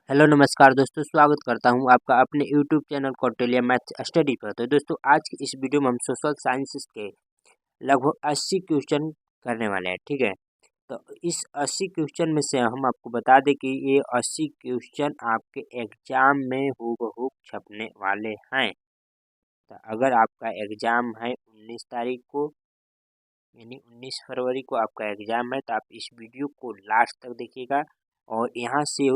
Hello नमस्कार दोस्तों, स्वागत करता हूं आपका अपने YouTube channel Kautilya math study पर। तो दोस्तों, आज की इस वीडियो में हम सोशल साइंसेस के लगभग 80 क्वेश्चन करने वाले हैं। ठीक है, तो इस 80 क्वेश्चन में से हम आपको बता दें कि ये 80 क्वेश्चन आपके एग्जाम में हूबहू छपने वाले हैं। तो अगर आपका एग्जाम है 19 तारीख को, यानी 19 फरवरी को आपका एग्जाम है, तो आप इस वीडियो को लास्ट तक देखिएगा और यहाँ से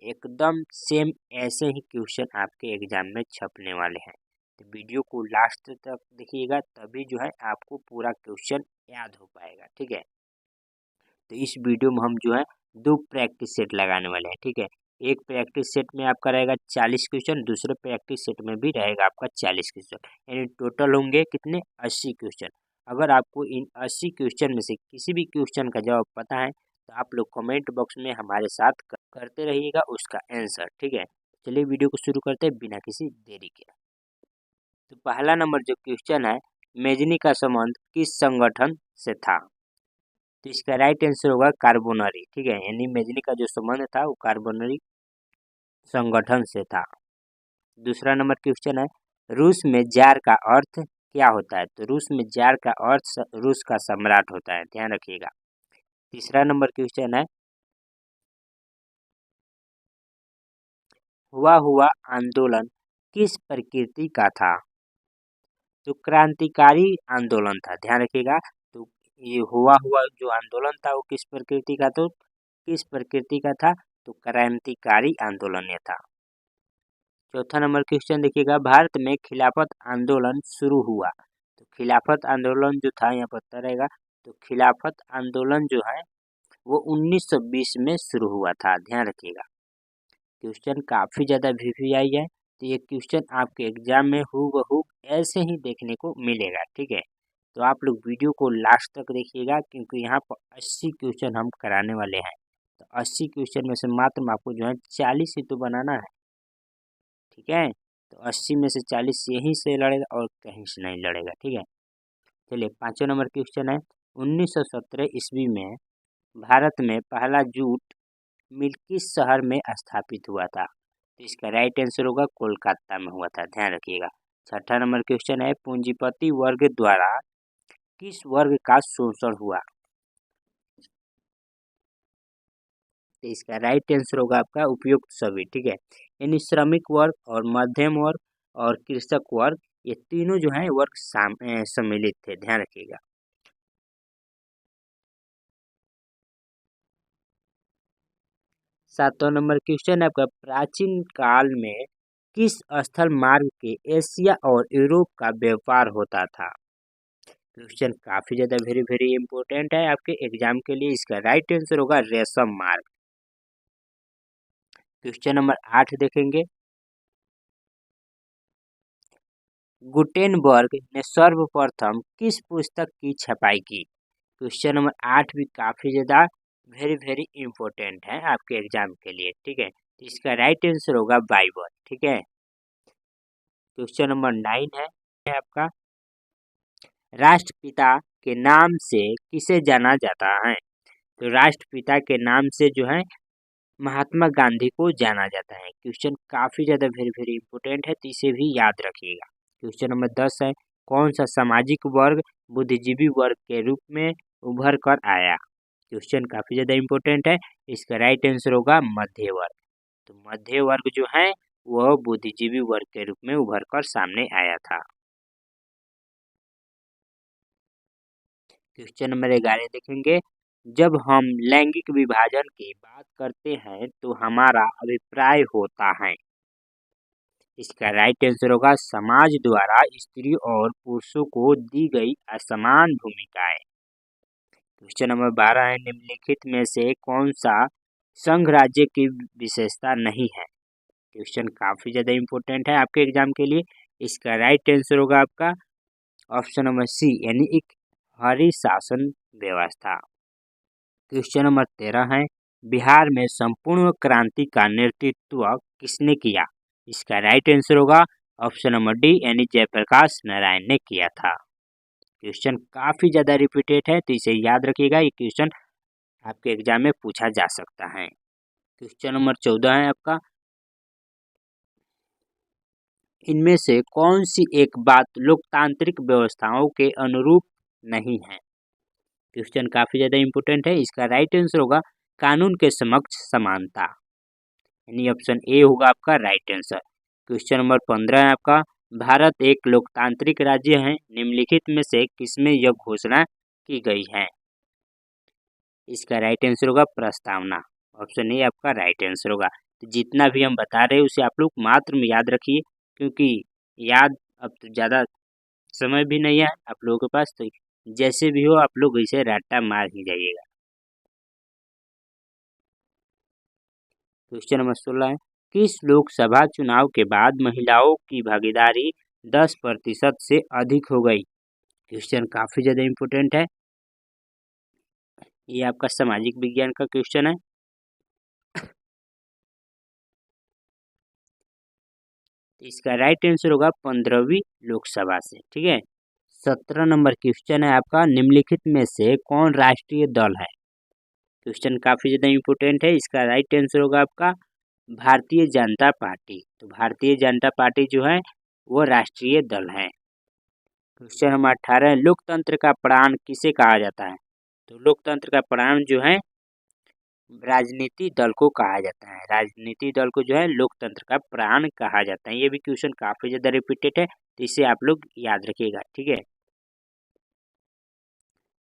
एकदम सेम ऐसे ही क्वेश्चन आपके एग्जाम में छपने वाले हैं। तो वीडियो को लास्ट तक देखिएगा, तभी जो है आपको पूरा क्वेश्चन याद हो पाएगा। ठीक है, तो इस वीडियो में हम जो है 2 प्रैक्टिस सेट लगाने वाले हैं। ठीक है, एक प्रैक्टिस सेट में आपका रहेगा 40 क्वेश्चन, दूसरे प्रैक्टिस सेट में भी रहेगा आपका 40 क्वेश्चन, यानी टोटल होंगे कितने, 80 क्वेश्चन। अगर आपको इन 80 क्वेश्चन में से किसी भी क्वेश्चन का जवाब पता है तो आप लोग कमेंट बॉक्स में हमारे साथ करते रहिएगा उसका आंसर। ठीक है, चलिए वीडियो को शुरू करते हैं बिना किसी देरी के। तो पहला नंबर जो क्वेश्चन है, मेजनी का संबंध किस संगठन से था? तो इसका राइट आंसर होगा कार्बोनरी। ठीक है, यानी मेजनी का जो संबंध था वो कार्बोनरी संगठन से था। दूसरा नंबर क्वेश्चन है, रूस में जार का अर्थ क्या होता है? तो रूस में जार का अर्थ रूस का सम्राट होता है, ध्यान रखिएगा। तीसरा नंबर क्वेश्चन है, हुआ हुआ आंदोलन किस प्रकृति का था? तो क्रांतिकारी आंदोलन था, ध्यान रखिएगा। तो ये हुआ हुआ जो आंदोलन था वो किस प्रकृति का, तो किस प्रकृति का था? तो क्रांतिकारी आंदोलन ये था। चौथा नंबर क्वेश्चन देखिएगा, भारत में खिलाफत आंदोलन शुरू हुआ। तो खिलाफत आंदोलन जो था यहाँ पता रहेगा, तो खिलाफत आंदोलन जो है वो 1920 में शुरू हुआ था, ध्यान रखिएगा। क्वेश्चन काफ़ी ज़्यादा वीवीआई है, तो ये क्वेश्चन आपके एग्जाम में हूबहू ऐसे ही देखने को मिलेगा। ठीक है, तो आप लोग वीडियो को लास्ट तक देखिएगा, क्योंकि यहाँ पर 80 क्वेश्चन हम कराने वाले हैं। तो 80 क्वेश्चन में से मात्र आपको जो है 40 ही तो बनाना है। ठीक है, तो 80 में से 40 यहीं से लड़ेगा और कहीं से नहीं लड़ेगा। ठीक है, चलिए पाँचवें नंबर क्वेश्चन है, 1917 ईस्वी में भारत में पहला जूट मिल किस शहर में स्थापित हुआ था? तो इसका राइट आंसर होगा कोलकाता में हुआ था, ध्यान रखिएगा। छठा नंबर क्वेश्चन है, पूंजीपति वर्ग द्वारा किस वर्ग का शोषण हुआ? तो इसका राइट आंसर होगा आपका उपयुक्त सभी। ठीक है, यानी श्रमिक वर्ग और मध्यम वर्ग और कृषक वर्ग, ये तीनों जो है वर्ग सम्मिलित थे, ध्यान रखिएगा। सातवां नंबर क्वेश्चन है आपका, प्राचीन काल में किस स्थल मार्ग के एशिया और यूरोप का व्यापार होता था? क्वेश्चन काफी ज्यादा वेरी वेरी इंपॉर्टेंट है आपके एग्जाम के लिए। इसका राइट आंसर होगा रेशम मार्ग। क्वेश्चन नंबर 8 देखेंगे, गुटेनबर्ग ने सर्वप्रथम किस पुस्तक की छपाई की? क्वेश्चन नंबर 8 भी काफी ज्यादा वेरी वेरी इंपॉर्टेंट है आपके एग्जाम के लिए। ठीक है, तो इसका राइट आंसर होगा बाइबल। ठीक है, क्वेश्चन नंबर 9 है आपका, राष्ट्रपिता के नाम से किसे जाना जाता है? तो राष्ट्रपिता के नाम से जो है महात्मा गांधी को जाना जाता है। क्वेश्चन काफी ज्यादा वेरी वेरी इंपॉर्टेंट है, तो इसे भी याद रखिएगा। क्वेश्चन नंबर 10 है, कौन सा सामाजिक वर्ग बुद्धिजीवी वर्ग के रूप में उभर कर आया? क्वेश्चन काफी ज्यादा इंपॉर्टेंट है, इसका राइट आंसर होगा मध्य वर्ग। तो मध्य वर्ग जो है वह बुद्धिजीवी वर्ग के रूप में उभर कर सामने आया था। क्वेश्चन नंबर 11 देखेंगे, जब हम लैंगिक विभाजन की बात करते हैं तो हमारा अभिप्राय होता है। इसका राइट आंसर होगा समाज द्वारा स्त्री और पुरुषों को दी गई असमान भूमिकाएं। क्वेश्चन नंबर 12 है, निम्नलिखित में से कौन सा संघ राज्य की विशेषता नहीं है? क्वेश्चन काफी ज्यादा इंपॉर्टेंट है आपके एग्जाम के लिए। इसका राइट आंसर होगा आपका ऑप्शन नंबर सी, यानी एक हरी शासन व्यवस्था। क्वेश्चन नंबर 13 है, बिहार में संपूर्ण क्रांति का नेतृत्व किसने किया? इसका राइट आंसर होगा ऑप्शन नंबर डी, यानी जयप्रकाश नारायण ने किया था। क्वेश्चन काफी ज्यादा रिपीटेड है, तो इसे याद रखिएगा, ये क्वेश्चन आपके एग्जाम में पूछा जा सकता है। क्वेश्चन नंबर 14 है आपका, इनमें से कौन सी एक बात लोकतांत्रिक व्यवस्थाओं के अनुरूप नहीं है? क्वेश्चन काफी ज्यादा इंपॉर्टेंट है। इसका राइट आंसर होगा कानून के समक्ष समानता, यानी ऑप्शन ए होगा आपका राइट आंसर। क्वेश्चन नंबर 15 है आपका, भारत एक लोकतांत्रिक राज्य है, निम्नलिखित में से किसमें यह घोषणा की गई है? इसका राइट आंसर होगा प्रस्तावना, ऑप्शन ए आपका राइट आंसर होगा। तो जितना भी हम बता रहे हैं उसे आप लोग मात्र में याद रखिए, क्योंकि याद अब तो ज़्यादा समय भी नहीं है आप लोगों के पास, तो जैसे भी हो आप लोग इसे रट्टा मार ही जाइएगा। क्वेश्चन नंबर 16 है, किस लोकसभा चुनाव के बाद महिलाओं की भागीदारी 10% से अधिक हो गई? क्वेश्चन काफी ज्यादा इंपॉर्टेंट है। ये आपका सामाजिक विज्ञान का क्वेश्चन है। इसका राइट आंसर होगा 15वीं लोकसभा से। ठीक है। 17 नंबर क्वेश्चन है आपका, निम्नलिखित में से कौन राष्ट्रीय दल है? क्वेश्चन काफी ज्यादा इंपॉर्टेंट है। इसका राइट आंसर होगा आपका भारतीय जनता पार्टी। तो भारतीय जनता पार्टी जो है वो राष्ट्रीय दल है। क्वेश्चन नंबर 18 है, लोकतंत्र का प्राण किसे कहा जाता है? तो लोकतंत्र का प्राण जो है राजनीति दल को कहा जाता है। राजनीति दल को जो है लोकतंत्र का प्राण कहा जाता है। ये भी क्वेश्चन काफी ज्यादा रिपीटेड है, तो इसे आप लोग याद रखिएगा। ठीक है।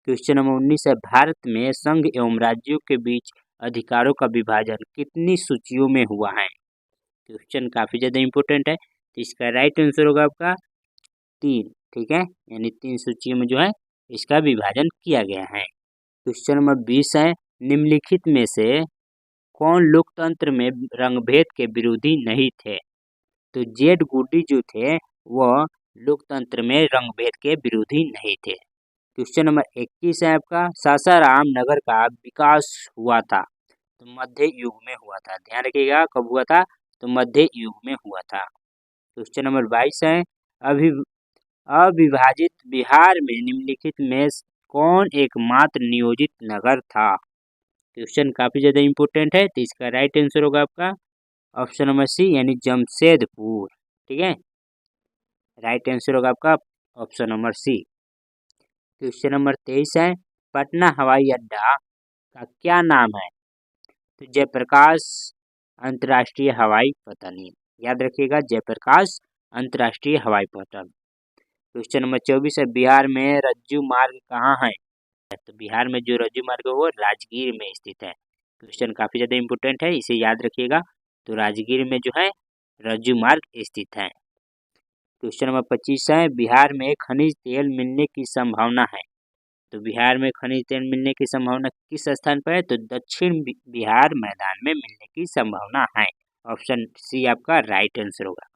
क्वेश्चन नंबर 19 है, भारत में संघ एवं राज्यों के बीच अधिकारों का विभाजन कितनी सूचियों में हुआ है? क्वेश्चन काफी ज्यादा इंपॉर्टेंट है। तो इसका राइट आंसर होगा आपका 3। ठीक है, यानी 3 सूचियों में जो है इसका विभाजन किया गया है। क्वेश्चन नंबर 20 है, निम्नलिखित में से कौन लोकतंत्र में रंगभेद के विरोधी नहीं थे? तो जेड गुडी जो थे वह लोकतंत्र में रंगभेद के विरोधी नहीं थे। क्वेश्चन नंबर 21 है आपका, सासाराम नगर का विकास हुआ था तो मध्य युग में हुआ था। ध्यान रखिएगा कब हुआ था, तो मध्य युग में हुआ था। क्वेश्चन नंबर 22 है, अभी अविभाजित बिहार में निम्नलिखित में कौन एकमात्र नियोजित नगर था? क्वेश्चन काफी ज्यादा इंपॉर्टेंट है। तो इसका राइट आंसर होगा आपका ऑप्शन नंबर सी, यानी जमशेदपुर। ठीक है, राइट आंसर होगा आपका option number C. Question number 23 है, पटना हवाई अड्डा का क्या नाम है? तो जयप्रकाश अंतर्राष्ट्रीय हवाई पटल। याद रखिएगा जयप्रकाश अंतर्राष्ट्रीय हवाई पटल। क्वेश्चन नंबर 24 है, बिहार में रज्जू मार्ग कहाँ है? तो बिहार में जो रज्जू मार्ग है वो राजगीर में स्थित है। क्वेश्चन काफी ज्यादा इंपॉर्टेंट है, इसे याद रखिएगा। तो राजगीर में जो है रज्जू मार्ग स्थित है। क्वेश्चन नंबर 25 है, बिहार में खनिज तेल मिलने की संभावना है। तो बिहार में खनिज तेल मिलने की संभावना किस स्थान पर है? तो दक्षिण बिहार मैदान में मिलने की संभावना है। ऑप्शन सी आपका राइट आंसर होगा।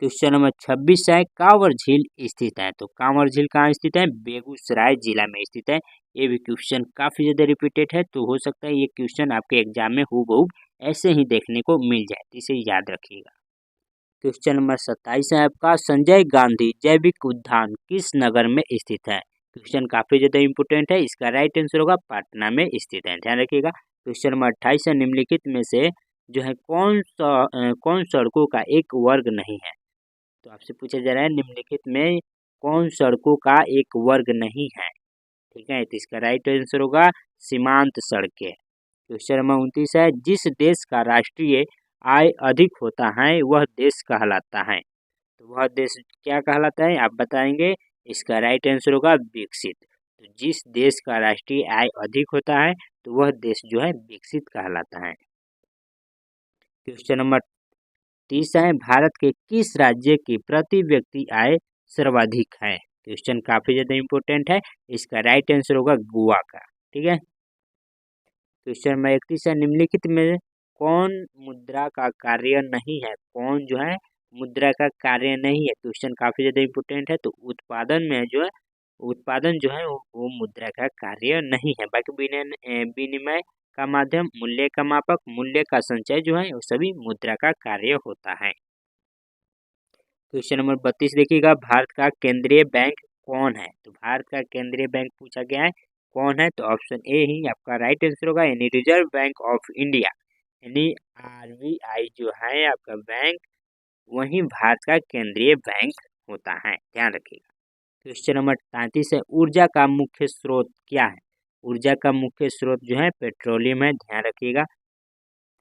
क्वेश्चन नंबर 26 है, कांवर झील स्थित है। तो कांवर झील कहाँ स्थित है? बेगूसराय जिला में स्थित है। ये भी क्वेश्चन काफी ज्यादा रिपीटेड है, तो हो सकता है ये क्वेश्चन आपके एग्जाम में हूबहू ऐसे ही देखने को मिल जाए, तो इसे याद रखिएगा। क्वेश्चन नंबर 27 है आपका, संजय गांधी जैविक उद्यान किस नगर में स्थित है? क्वेश्चन काफी ज्यादा इंपोर्टेंट है। इसका राइट आंसर होगा पटना में स्थित है। ध्यान रखिएगा। क्वेश्चन नंबर 28 है, निम्नलिखित में से जो है कौन सड़कों का एक वर्ग नहीं है? तो आपसे पूछा जा रहा है निम्नलिखित में कौन सड़कों का एक वर्ग नहीं है। ठीक है, तो इसका राइट आंसर होगा सीमांत सड़कें। क्वेश्चन नंबर 29 है, जिस देश का राष्ट्रीय आय अधिक होता है वह देश कहलाता है। तो वह देश क्या कहलाता है आप बताएंगे? इसका राइट आंसर होगा विकसित। तो जिस देश का राष्ट्रीय आय अधिक होता है तो वह देश जो है विकसित कहलाता है। क्वेश्चन नंबर 30 है, भारत के किस राज्य की प्रति व्यक्ति आय सर्वाधिक है? क्वेश्चन काफी ज्यादा इंपॉर्टेंट है। इसका राइट आंसर होगा गोवा का। ठीक है। क्वेश्चन नंबर 31 है, निम्नलिखित में कौन मुद्रा का कार्य नहीं है? कौन जो है मुद्रा का कार्य नहीं है? क्वेश्चन काफी ज्यादा इंपॉर्टेंट है। तो उत्पादन में जो है उत्पादन जो है वो मुद्रा का कार्य नहीं है। बाकी विनिमय का माध्यम, मूल्य का मापक, मूल्य का संचय जो है वो सभी मुद्रा का कार्य होता है। क्वेश्चन नंबर 32 देखिएगा, भारत का केंद्रीय बैंक कौन है? तो भारत का केंद्रीय बैंक पूछा गया है, कौन है? तो ऑप्शन ए ही आपका राइट आंसर होगा, यानी रिजर्व बैंक ऑफ इंडिया, यानी आरबीआई जो है आपका बैंक वहीं भारत का केंद्रीय बैंक होता है, ध्यान रखिएगा। क्वेश्चन नंबर 33 है, ऊर्जा का मुख्य स्रोत क्या है? ऊर्जा का मुख्य स्रोत जो है पेट्रोलियम है, ध्यान रखिएगा।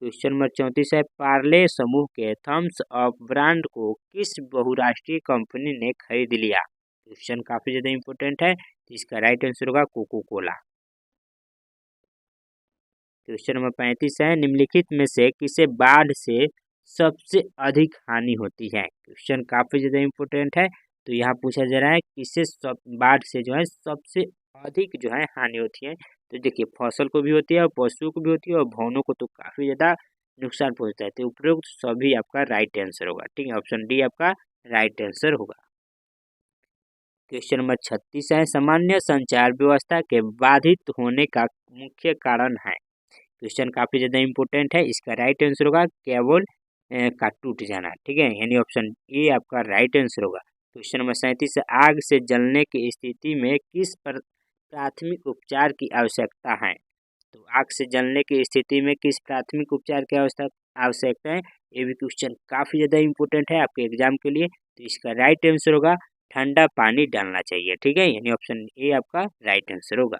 क्वेश्चन नंबर 34 है, पार्ले समूह के थम्स अप ब्रांड को किस बहुराष्ट्रीय कंपनी ने खरीद लिया? क्वेश्चन काफी ज्यादा इंपॉर्टेंट है, इसका राइट आंसर होगा कोको कोला। क्वेश्चन नंबर 35 है, निम्नलिखित में से किसे बाढ़ से सबसे अधिक हानि होती है? क्वेश्चन काफी ज्यादा इंपॉर्टेंट है, तो यहाँ पूछा जा रहा है किसे बाढ़ से जो है सबसे अधिक जो है हानि होती है। तो देखिए फसल को भी होती है और पशुओं को भी होती है और भवनों को तो काफी ज्यादा नुकसान पहुंचता है। तो उपरोक्त सभी आपका राइट आंसर होगा, ठीक है, ऑप्शन डी आपका राइट आंसर होगा। क्वेश्चन नंबर 36 है, सामान्य संचार व्यवस्था के बाधित होने का मुख्य कारण है? क्वेश्चन काफी ज्यादा इंपॉर्टेंट है, इसका राइट आंसर होगा केबल का टूट जाना, ठीक है, यानी ऑप्शन ए आपका राइट आंसर होगा। क्वेश्चन नंबर 37 है, आग से जलने की स्थिति में किस प्राथमिक उपचार की आवश्यकता है? तो आग से जलने की स्थिति में किस प्राथमिक उपचार की आवश्यकता है? ये भी क्वेश्चन काफी ज्यादा इंपॉर्टेंट है आपके एग्जाम के लिए, तो इसका राइट आंसर होगा ठंडा पानी डालना चाहिए, ठीक है, यानी ऑप्शन ए आपका राइट आंसर होगा।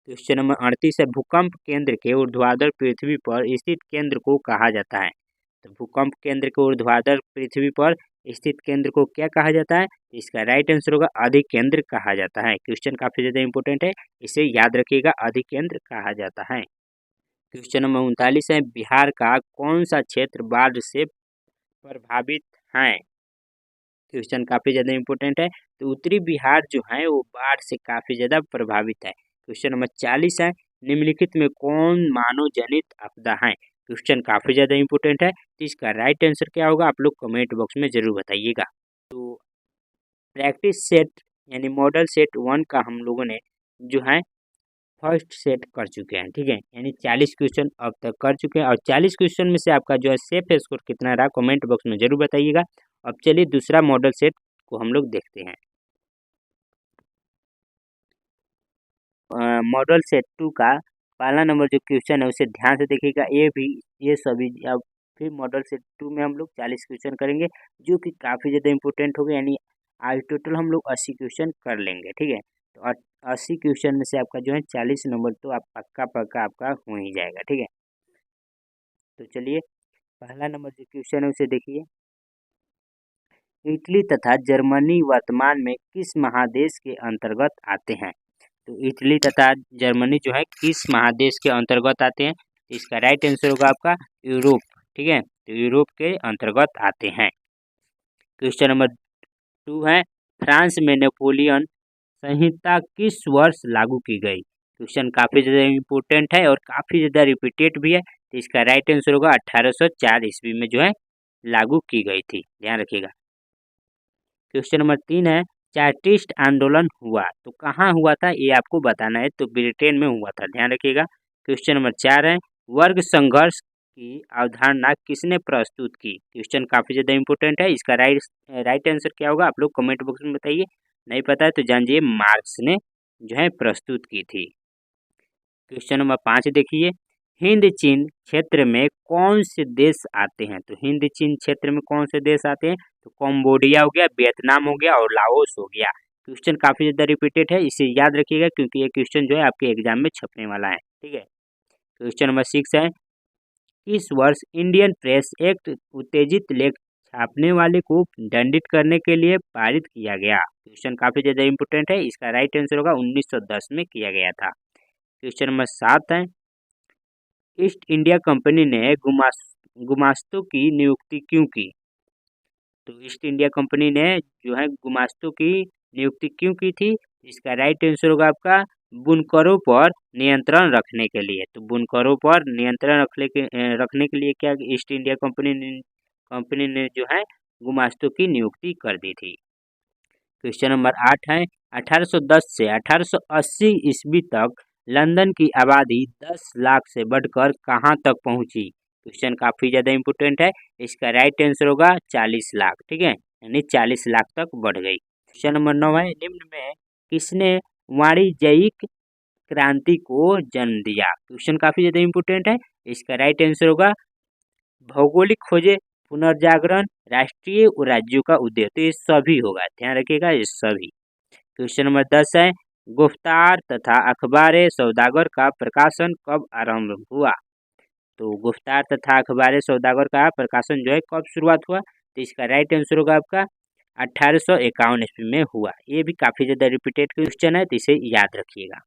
क्वेश्चन नंबर 38 है, भूकंप केंद्र के ऊर्ध्वाधर पृथ्वी पर स्थित केंद्र को कहा जाता है? तो भूकंप केंद्र के ऊर्ध्वाधर पृथ्वी पर स्थित केंद्र को क्या कहा जाता है? इसका राइट आंसर होगा अधिकेंद्र कहा जाता है। क्वेश्चन काफी ज्यादा इंपॉर्टेंट है, इसे याद रखिएगा, अधिकेंद्र कहा जाता है। क्वेश्चन नंबर 39 है, बिहार का कौन सा क्षेत्र बाढ़ से प्रभावित है? क्वेश्चन काफी ज्यादा इंपॉर्टेंट है, तो उत्तरी बिहार जो है वो बाढ़ से काफी ज्यादा प्रभावित है। क्वेश्चन नंबर 40 है, निम्नलिखित में कौन मानव जनित आपदा है? क्वेश्चन काफी ज्यादा इंपॉर्टेंट है, तो इसका राइट आंसर क्या होगा आप लोग कमेंट बॉक्स में जरूर बताइएगा। तो प्रैक्टिस सेट यानी मॉडल सेट 1 का हम लोगों ने जो है फर्स्ट सेट कर चुके हैं, ठीक है, यानी 40 क्वेश्चन अब तक कर चुके हैं और 40 क्वेश्चन में से आपका जो है सेफ स्कोर कितना रहा कमेंट बॉक्स में जरूर बताइएगा। अब चलिए दूसरा मॉडल सेट को हम लोग देखते हैं। मॉडल सेट 2 का पहला नंबर जो क्वेश्चन है उसे ध्यान से देखिएगा, ये सभी अब फिर मॉडल सेट 2 में हम लोग 40 क्वेश्चन करेंगे जो कि काफ़ी ज़्यादा इंपॉर्टेंट हो गए, यानी आज टोटल हम लोग 80 क्वेश्चन कर लेंगे, ठीक है। तो 80 क्वेश्चन में से आपका जो है 40 नंबर तो आप पक्का आपका हो ही जाएगा, ठीक है। तो चलिए पहला नंबर जो क्वेश्चन है उसे देखिए, इटली तथा जर्मनी वर्तमान में किस महादेश के अंतर्गत आते हैं? तो इटली तथा जर्मनी जो है किस महादेश के अंतर्गत आते हैं? इसका राइट आंसर होगा आपका यूरोप, ठीक है, तो यूरोप के अंतर्गत आते हैं। क्वेश्चन नंबर 2 है, फ्रांस में नेपोलियन संहिता किस वर्ष लागू की गई? क्वेश्चन काफी ज्यादा इम्पोर्टेंट है और काफी ज्यादा रिपीटेड भी है, तो इसका राइट आंसर होगा 1804 ईस्वी में जो है लागू की गई थी, ध्यान रखिएगा। क्वेश्चन नंबर 3 है, चार्टिस्ट आंदोलन हुआ तो कहाँ हुआ था ये आपको बताना है, तो ब्रिटेन में हुआ था, ध्यान रखिएगा। क्वेश्चन नंबर 4 है, वर्ग संघर्ष की अवधारणा किसने प्रस्तुत की? क्वेश्चन काफी ज्यादा इंपॉर्टेंट है, इसका राइट आंसर क्या होगा आप लोग कमेंट बॉक्स में बताइए, नहीं पता है तो जानिए मार्क्स ने जो है प्रस्तुत की थी। क्वेश्चन नंबर 5 देखिए, हिंद चीन क्षेत्र में कौन से देश आते हैं? तो हिंद चीन क्षेत्र में कौन से देश आते हैं? तो कंबोडिया हो गया, वियतनाम हो गया और लाओस हो गया। क्वेश्चन काफी ज्यादा रिपीटेड है, इसे याद रखिएगा क्योंकि ये क्वेश्चन जो है आपके एग्जाम में छपने वाला है, ठीक है। क्वेश्चन नंबर 6 है, किस वर्ष इंडियन प्रेस एक्ट उत्तेजित लेख छापने वाले को दंडित करने के लिए पारित किया गया? क्वेश्चन काफी ज्यादा इंपॉर्टेंट है, इसका राइट आंसर होगा 1910 में किया गया था। क्वेश्चन नंबर 7 है, ईस्ट इंडिया कंपनी ने गुमास्तों की नियुक्ति क्यों की? तो ईस्ट इंडिया कंपनी ने जो है गुमास्तों की नियुक्ति क्यों की थी? इसका राइट आंसर होगा आपका बुनकरों पर नियंत्रण रखने के लिए। तो बुनकरों पर नियंत्रण रखने के लिए क्या ईस्ट इंडिया कंपनी ने जो है गुमास्तों की नियुक्ति कर दी थी। क्वेश्चन नंबर 8 है, 1810 से 1880 ईस्वी तक लंदन की आबादी 10 लाख से बढ़कर कहाँ तक पहुंची? क्वेश्चन काफी ज्यादा इंपोर्टेंट है, इसका राइट आंसर होगा 40 लाख, ठीक है, यानी 40 लाख तक बढ़ गई। क्वेश्चन नंबर 9 है, निम्न में किसने वाणिज्यिक क्रांति को जन्म दिया? क्वेश्चन काफी ज्यादा इंपोर्टेंट है, इसका राइट आंसर होगा भौगोलिक खोजे पुनर्जागरण, राष्ट्रीय और राज्यों का उद्देश्य। तो ये सभी होगा, ध्यान रखिएगा, ये सभी। क्वेश्चन नंबर 10 है, गुफ्तार तथा अखबार सौदागर का प्रकाशन कब आरंभ हुआ? तो गुफ्तार तथा अखबार सौदागर का प्रकाशन जो है कब शुरुआत हुआ? तो इसका राइट आंसर होगा आपका 1851 ईस्वी में हुआ। ये भी काफी ज्यादा रिपीटेड क्वेश्चन है, तो इसे याद रखिएगा।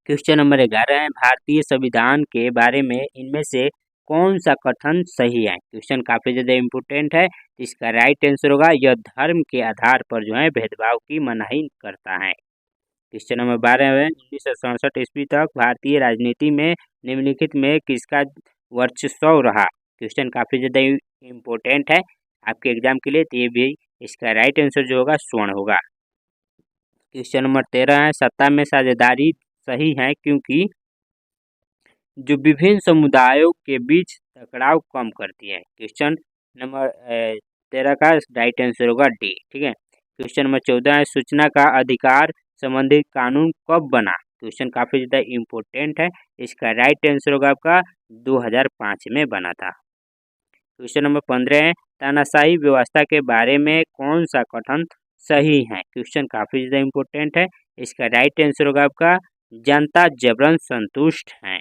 क्वेश्चन नंबर 11 है, भारतीय संविधान के बारे में इनमें से कौन सा कथन सही है? क्वेश्चन काफी ज्यादा इम्पोर्टेंट है। इसका राइट आंसर होगा, यह धर्म के आधार पर जो है भेदभाव की मनाही करता है। क्वेश्चन नंबर 12 है, 1967 ईस्वी तक भारतीय राजनीति में निम्नलिखित में किसका वर्चस्व रहा? क्वेश्चन काफी ज्यादा इम्पोर्टेंट है आपके एग्जाम के लिए, तो ये भी इसका राइट आंसर जो होगा स्वर्ण होगा। क्वेश्चन नंबर 13 है, सत्ता में साझेदारी सही है क्योंकि जो विभिन्न समुदायों के बीच टकराव कम करती है। क्वेश्चन नंबर 13 का राइट आंसर होगा डी। ठीक है। क्वेश्चन नंबर 14 है, सूचना का अधिकार संबंधित कानून कब बना? क्वेश्चन काफी ज्यादा इम्पोर्टेंट है। इसका राइट आंसर होगा आपका 2005 में बना था। क्वेश्चन नंबर 15 है, तानाशाही व्यवस्था के बारे में कौन सा कथन सही है? क्वेश्चन काफी ज्यादा इम्पोर्टेंट है। इसका राइट आंसर होगा आपका जनता जबरन संतुष्ट है।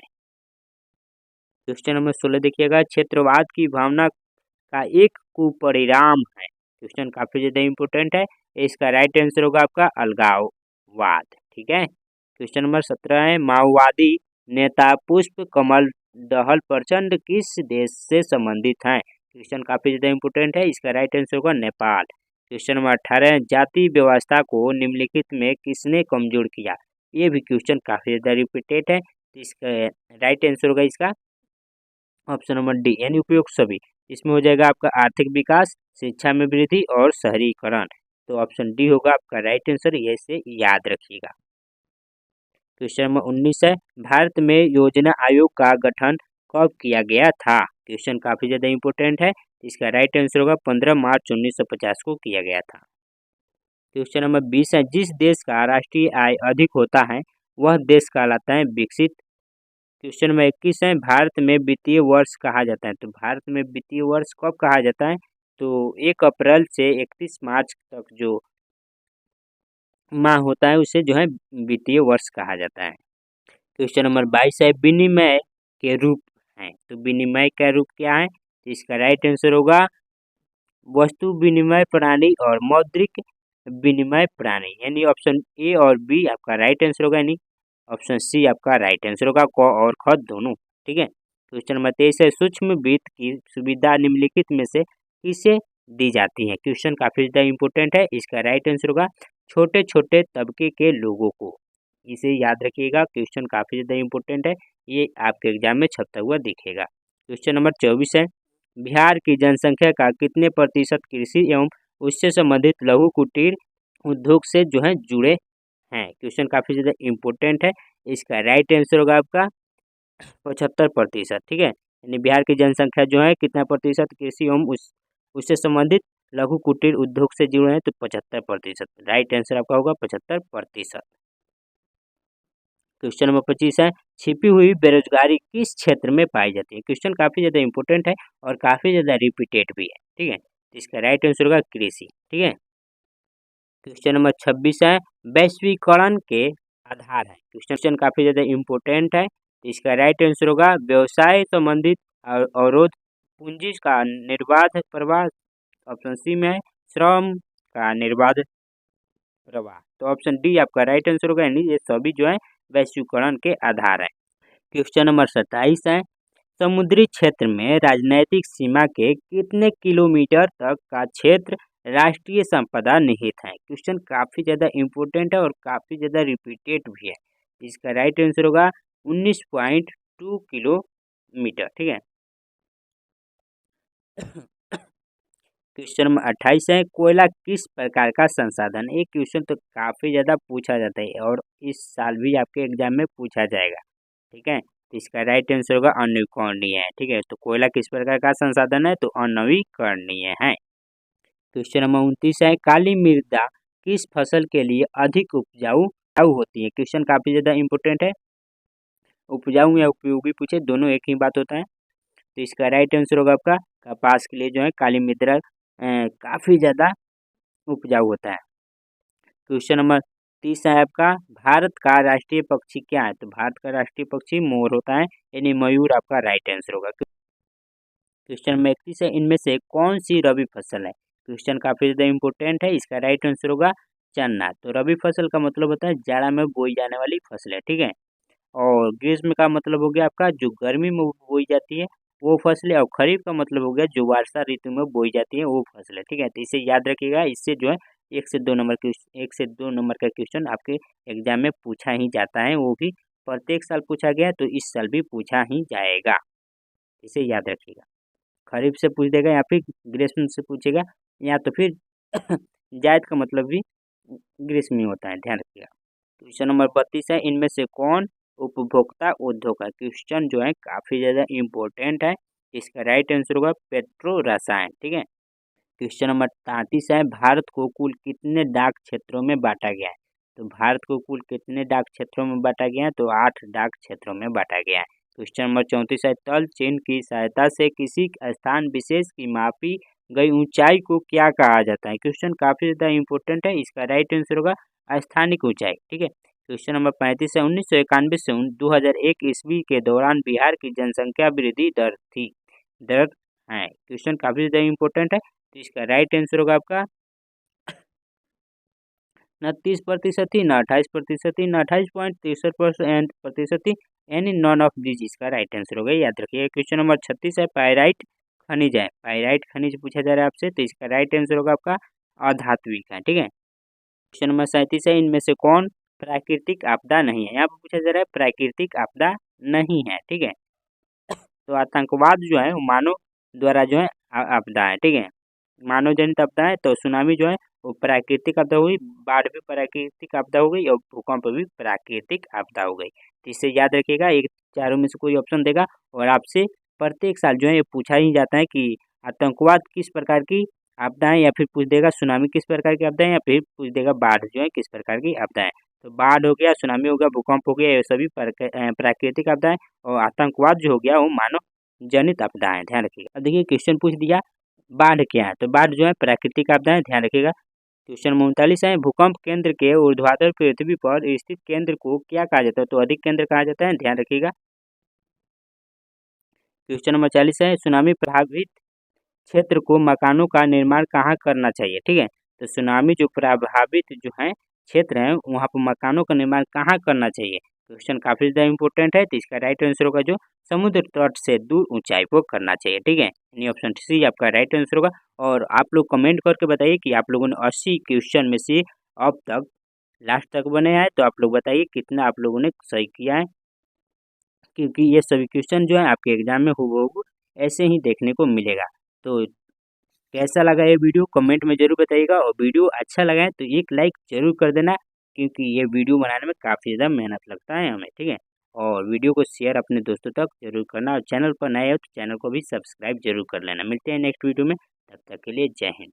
क्वेश्चन नंबर 16 देखिएगा, क्षेत्रवाद की भावना का एक कुपरिणाम है। क्वेश्चन काफी ज्यादा इम्पोर्टेंट है। इसका राइट आंसर होगा आपका अलगाववाद। ठीक है। क्वेश्चन नंबर 17 है, माओवादी नेता पुष्प कमल दहल प्रचंड किस देश से संबंधित हैं? क्वेश्चन काफी ज्यादा इम्पोर्टेंट है। इसका राइट आंसर होगा नेपाल। क्वेश्चन नंबर 18 है, जाति व्यवस्था को निम्नलिखित में किसने कमजोर किया? ये भी क्वेश्चन काफी ज्यादा रिपीटेड है। इसका राइट आंसर होगा इसका ऑप्शन नंबर डी, यानी उपयुक्त सभी। इसमें हो जाएगा आपका आर्थिक विकास, शिक्षा में वृद्धि और शहरीकरण। तो ऑप्शन डी होगा आपका राइट आंसर, ये से याद रखिएगा। क्वेश्चन नंबर 19 है, भारत में योजना आयोग का गठन कब किया गया था? क्वेश्चन काफी ज्यादा इम्पोर्टेंट है। इसका राइट आंसर होगा 15 मार्च 1950 को किया गया था। क्वेश्चन नंबर 20 है, जिस देश का राष्ट्रीय आय अधिक होता है वह देश कहलाता है विकसित। क्वेश्चन नंबर 21 है, भारत में वित्तीय वर्ष कहा जाता है। तो भारत में वित्तीय वर्ष कब कहा जाता है? तो 1 अप्रैल से 31 मार्च तक जो माह होता है उसे जो है वित्तीय वर्ष कहा जाता है। क्वेश्चन नंबर 22 है, विनिमय के रूप हैं। तो विनिमय का रूप क्या है? तो इसका राइट आंसर होगा वस्तु विनिमय प्रणाली और मौद्रिक विनिमय प्रणाली, यानी ऑप्शन ए और बी आपका राइट आंसर होगा, यानी ऑप्शन सी आपका राइट आंसर होगा, क और ख दोनों। ठीक है। क्वेश्चन नंबर 23 है, सूक्ष्म वित्त की सुविधा निम्नलिखित में से किसे दी जाती है? क्वेश्चन काफी ज्यादा इम्पोर्टेंट है। इसका राइट आंसर होगा छोटे छोटे तबके के लोगों को। इसे याद रखिएगा, क्वेश्चन काफी ज्यादा इम्पोर्टेंट है। ये आपके एग्जाम में छपता हुआ दिखेगा। क्वेश्चन नंबर 24 है, बिहार की जनसंख्या का कितने प्रतिशत कृषि एवं उससे संबंधित लघु कुटीर उद्योग से जो है जुड़े हैं? क्वेश्चन काफी ज्यादा इम्पोर्टेंट है। इसका राइट आंसर होगा आपका 75%। ठीक है। यानी बिहार की जनसंख्या जो है कितना प्रतिशत कृषि एवं उससे संबंधित लघु कुटीर उद्योग से जुड़े हैं? तो 75%। राइट आंसर आपका होगा 75%। क्वेश्चन नंबर 25 है, छिपी हुई बेरोजगारी किस क्षेत्र में पाई जाती है? क्वेश्चन काफी ज्यादा इम्पोर्टेंट है और काफी ज्यादा रिपीटेड भी है। ठीक है। तो इसका राइट आंसर होगा कृषि। ठीक है। क्वेश्चन नंबर 26 है, वैश्वीकरण के आधार है। क्वेश्चन काफी ज्यादा इम्पोर्टेंट है। इसका राइट आंसर होगा व्यवसाय संबंधित अवरोध, पूंजी का निर्बाध प्रवाह, ऑप्शन सी में है श्रम का निर्बाध प्रवाह। तो ऑप्शन डी आपका राइट आंसर होगा, यानी ये सभी जो है वैश्वीकरण के आधार है। क्वेश्चन नंबर 27 है, समुद्री क्षेत्र में राजनैतिक सीमा के कितने किलोमीटर तक का क्षेत्र राष्ट्रीय संपदा निहित है? क्वेश्चन काफी ज्यादा इम्पोर्टेंट है और काफी ज्यादा रिपीटेड भी है। इसका राइट आंसर होगा 19.2 किलोमीटर। ठीक है। क्वेश्चन नंबर 28 है, कोयला किस प्रकार का संसाधन? एक क्वेश्चन तो काफी ज्यादा पूछा जाता है और इस साल भी आपके एग्जाम में पूछा जाएगा। ठीक है। तो इसका राइट आंसर होगा अनवीकरणीय है। ठीक है। तो कोयला किस प्रकार का संसाधन है? तो अनवीकरणीय है। क्वेश्चन नंबर 29 है, काली मृदा किस फसल के लिए अधिक उपजाऊ होती है? क्वेश्चन काफी ज्यादा इम्पोर्टेंट है। उपजाऊ या उपयोगी पूछे दोनों एक ही बात होता है। तो इसका राइट आंसर होगा आपका कपास के लिए जो है काली मृदा काफ़ी ज़्यादा उपजाऊ होता है। क्वेश्चन नंबर 30 है आपका, भारत का राष्ट्रीय पक्षी क्या है? तो भारत का राष्ट्रीय पक्षी मोर होता है, यानी मयूर आपका राइट आंसर होगा। क्वेश्चन नंबर 31 है, इनमें से कौन सी रबी फसल है? क्वेश्चन काफ़ी ज़्यादा इंपॉर्टेंट है, इसका राइट आंसर होगा चना। तो रबी फसल का मतलब होता है जाड़ा में बोई जाने वाली फसल है, ठीक है। और ग्रीष्म का मतलब हो गया आपका जो गर्मी में बोई जाती है वो फसलें, और खरीफ का मतलब हो गया जो वर्षा ऋतु में बोई जाती है वो फसलें, ठीक है। तो इसे याद रखिएगा, इससे जो है 1 से 2 नंबर का क्वेश्चन आपके एग्जाम में पूछा ही जाता है, वो भी प्रत्येक साल पूछा गया तो इस साल भी पूछा ही जाएगा, इसे याद रखिएगा। खरीफ से पूछ देगा या फिर ग्रीष्म से पूछेगा, या तो फिर जायद का मतलब भी ग्रीष्म ही होता है, ध्यान रखिएगा। क्वेश्चन नंबर 32 है, इनमें से कौन उपभोक्ता उद्योग है? क्वेश्चन जो है काफ़ी ज़्यादा इम्पोर्टेंट है, इसका राइट आंसर होगा पेट्रो रसायन, ठीक है। क्वेश्चन नंबर 33 है, भारत को कुल कितने डाक क्षेत्रों में बांटा गया है? तो भारत को कुल कितने डाक क्षेत्रों में बांटा गया है? तो 8 डाक क्षेत्रों में बांटा गया है। क्वेश्चन नंबर 34 है, तल चिन्ह की सहायता से किसी स्थान विशेष की मापी गई ऊंचाई को क्या कहा जाता है? क्वेश्चन काफ़ी ज़्यादा इंपॉर्टेंट है, इसका राइट आंसर होगा स्थानिक ऊंचाई, ठीक है। क्वेश्चन नंबर 35 है, 1991 से 2001 ईस्वी के दौरान बिहार की जनसंख्या वृद्धि दर है। क्वेश्चन काफ़ी ज़्यादा इंपॉर्टेंट है, तो इसका राइट आंसर होगा आपका न 30% थी, न 28% थी, न 28.63% थी, यानी नॉन ऑफ दिस इसका राइट आंसर होगा, याद रखिए। क्वेश्चन नंबर 36 है, पायराइट खनिज है, पायराइट खनिज पूछा जा रहा है आपसे, तो इसका राइट आंसर होगा आपका अधात्विक है, ठीक है। क्वेश्चन नंबर 37 है, इनमें से कौन प्राकृतिक आपदा नहीं है? यहाँ पर पूछा जा रहा है प्राकृतिक आपदा नहीं है, ठीक है। तो आतंकवाद जो है वो मानव द्वारा जो है आपदा है, ठीक है। मानव जनित आपदा है, तो सुनामी जो है वो प्राकृतिक आपदा हुई, बाढ़ भी प्राकृतिक आपदा हो गई और भूकंप भी प्राकृतिक आपदा हो गई। तो इसे याद रखिएगा, एक चारों में से कोई ऑप्शन देगा, और आपसे प्रत्येक साल जो है ये पूछा ही जाता है कि आतंकवाद किस प्रकार की आपदा है, या फिर पूछ देगा सुनामी किस प्रकार की आपदा है, या फिर पूछ देगा बाढ़ जो है किस प्रकार की आपदा है। तो बाढ़ हो गया, सुनामी हो गया, भूकंप हो गया, ये सभी प्राकृतिक आपदा है, और आतंकवाद जो हो गया वो मानव जनित आपदा है, ध्यान रखिएगा। अब देखिए क्वेश्चन पूछ दिया बाढ़ क्या है, तो बाढ़ जो है प्राकृतिक आपदा है, ध्यान रखिएगा। क्वेश्चन 39 है, भूकंप केंद्र के ऊर्ध्वाधर पृथ्वी पर स्थित केंद्र को क्या कहा जाता है? तो अधिक केंद्र कहा जाता है, ध्यान रखिएगा। क्वेश्चन नंबर 40 है, सुनामी प्रभावित क्षेत्र को मकानों का निर्माण कहाँ करना चाहिए? ठीक है, तो सुनामी जो प्रभावित जो है क्षेत्र है वहाँ पर मकानों का निर्माण कहाँ करना चाहिए? क्वेश्चन काफी ज़्यादा इंपॉर्टेंट है, तो इसका राइट आंसर होगा जो समुद्र तट से दूर ऊंचाई पर करना चाहिए, ठीक है। यानी ऑप्शन सी आपका राइट आंसर होगा। और आप लोग कमेंट करके बताइए कि आप लोगों ने 80 क्वेश्चन में से अब तक लास्ट तक बने हैं, तो आप लोग बताइए कितना आप लोगों ने सही किया है, क्योंकि ये सभी क्वेश्चन जो है आपके एग्जाम में हूबहू ऐसे ही देखने को मिलेगा। तो कैसा लगा ये वीडियो कमेंट में ज़रूर बताइएगा, और वीडियो अच्छा लगा है तो एक लाइक ज़रूर कर देना, क्योंकि ये वीडियो बनाने में काफ़ी ज़्यादा मेहनत लगता है हमें, ठीक है। और वीडियो को शेयर अपने दोस्तों तक जरूर करना, और चैनल पर नए हो तो चैनल को भी सब्सक्राइब जरूर कर लेना। मिलते हैं नेक्स्ट वीडियो में, तब तक के लिए जय हिंद।